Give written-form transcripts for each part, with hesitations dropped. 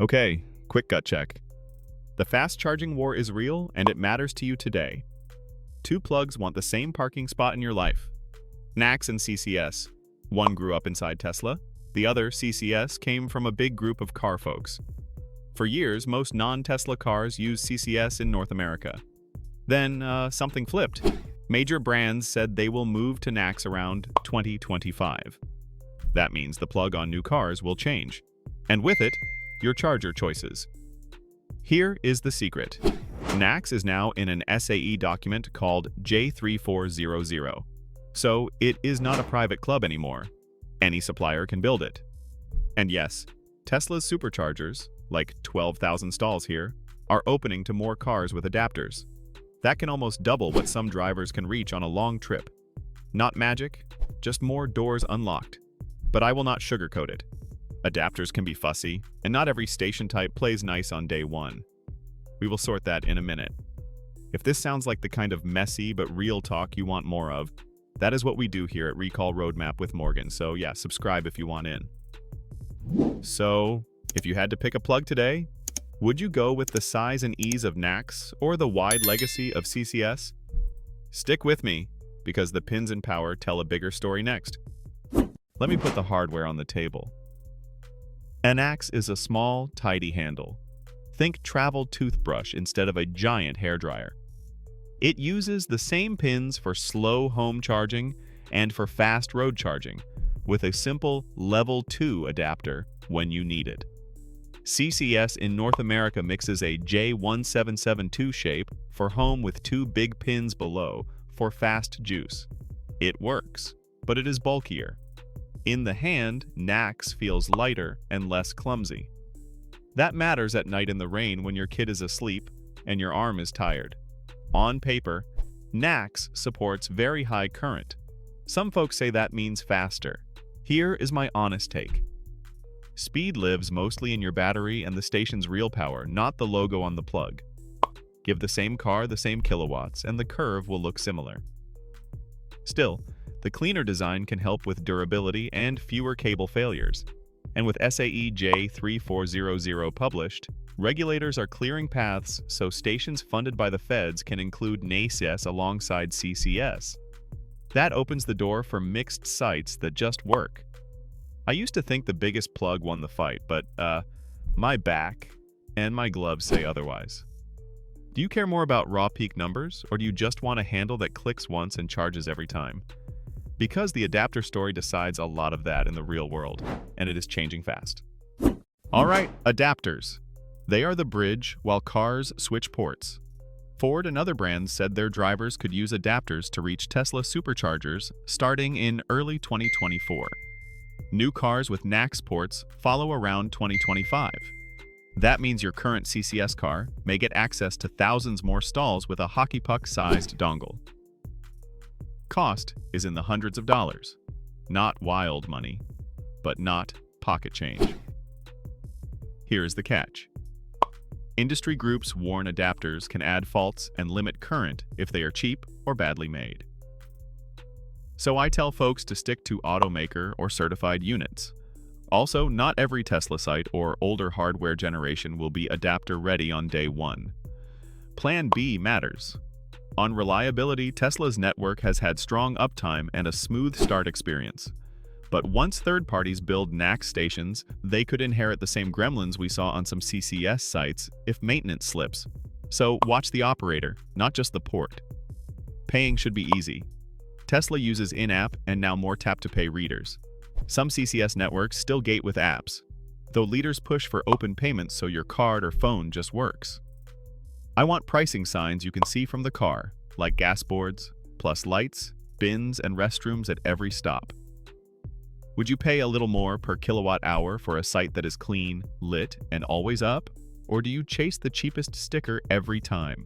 Okay, quick gut check. The fast charging war is real and it matters to you today. Two plugs want the same parking spot in your life. NACS and CCS. One grew up inside Tesla. The other, CCS, came from a big group of car folks. For years, most non-Tesla cars use CCS in North America. Then, something flipped. Major brands said they will move to NACS around 2025. That means the plug on new cars will change. And with it, your charger choices. Here is the secret. NACS is now in an SAE document called J3400. So it is not a private club anymore. Any supplier can build it. And yes, Tesla's Superchargers, like 12,000 stalls here, are opening to more cars with adapters. That can almost double what some drivers can reach on a long trip. Not magic, just more doors unlocked. But I will not sugarcoat it. Adapters can be fussy, and not every station type plays nice on day one. We will sort that in a minute. If this sounds like the kind of messy but real talk you want more of, that is what we do here at Recall Roadmap with Morgan, so yeah, subscribe if you want in. So, if you had to pick a plug today, would you go with the size and ease of NACS or the wide legacy of CCS? Stick with me, because the pins and power tell a bigger story next. Let me put the hardware on the table. An NACS is a small, tidy handle. Think travel toothbrush instead of a giant hairdryer. It uses the same pins for slow home charging and for fast road charging, with a simple Level 2 adapter when you need it. CCS in North America mixes a J1772 shape for home with two big pins below for fast juice. It works, but it is bulkier. In the hand, NACS feels lighter and less clumsy. That matters at night in the rain when your kid is asleep and your arm is tired. On paper, NACS supports very high current. Some folks say that means faster. Here is my honest take. Speed lives mostly in your battery and the station's real power, not the logo on the plug. Give the same car the same kilowatts, and the curve will look similar. Still, the cleaner design can help with durability and fewer cable failures. And with SAE J 3400 published, regulators are clearing paths so stations funded by the feds can include NACS alongside CCS. That opens the door for mixed sites that just work. I used to think the biggest plug won the fight, but my back and my gloves say otherwise. Do you care more about raw peak numbers, or do you just want a handle that clicks once and charges every time? Because the adapter story decides a lot of that in the real world, and it is changing fast. Alright, adapters. They are the bridge while cars switch ports. Ford and other brands said their drivers could use adapters to reach Tesla Superchargers starting in early 2024. New cars with NACS ports follow around 2025. That means your current CCS car may get access to thousands more stalls with a hockey puck-sized dongle. Cost is in the hundreds of dollars. Not wild money, but not pocket change. Here is the catch. Industry groups warn adapters can add faults and limit current if they are cheap or badly made. So I tell folks to stick to automaker or certified units. Also, not every Tesla site or older hardware generation will be adapter ready on day one. Plan B matters. On reliability, Tesla's network has had strong uptime and a smooth start experience. But once third parties build NACS stations, they could inherit the same gremlins we saw on some CCS sites if maintenance slips. So watch the operator, not just the port. Paying should be easy. Tesla uses in-app and now more tap-to-pay readers. Some CCS networks still gate with apps, though leaders push for open payments so your card or phone just works. I want pricing signs you can see from the car, like gas boards, plus lights, bins, and restrooms at every stop. Would you pay a little more per kilowatt hour for a site that is clean, lit, and always up? Or do you chase the cheapest sticker every time?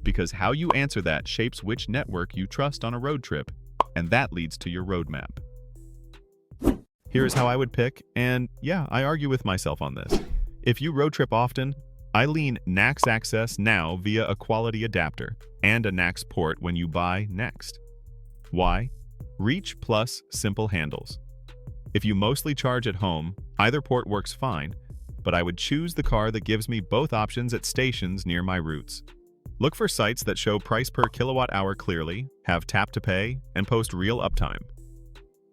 Because how you answer that shapes which network you trust on a road trip, and that leads to your roadmap. Here is how I would pick, and yeah, I argue with myself on this. If you road trip often, I lean NACS access now via a quality adapter and a NACS port when you buy next. Why? Reach plus simple handles. If you mostly charge at home, either port works fine, but I would choose the car that gives me both options at stations near my routes. Look for sites that show price per kilowatt hour clearly, have tap to pay, and post real uptime.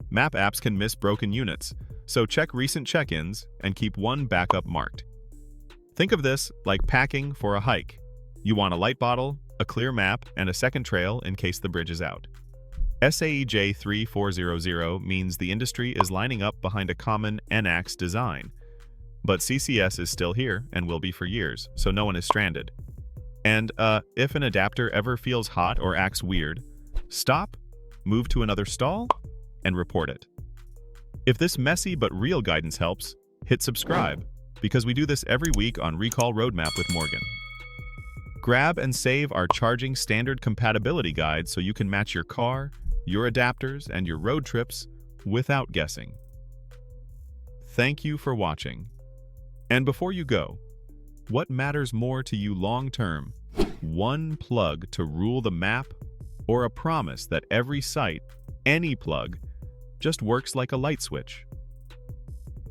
Map apps can miss broken units, so check recent check-ins and keep one backup marked. Think of this like packing for a hike. You want a light bottle, a clear map, and a second trail in case the bridge is out. SAE J 3400 means the industry is lining up behind a common NACS design. But CCS is still here and will be for years, so no one is stranded. And if an adapter ever feels hot or acts weird, stop, move to another stall, and report it. If this messy but real guidance helps, hit subscribe, because we do this every week on Recall Roadmap with Morgan. Grab and save our charging standard compatibility guide so you can match your car, your adapters, and your road trips without guessing. Thank you for watching. And before you go, what matters more to you long-term? One plug to rule the map, or a promise that every site, any plug, just works like a light switch?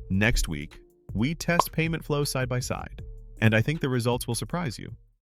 Next week, we test payment flow side by side, and I think the results will surprise you.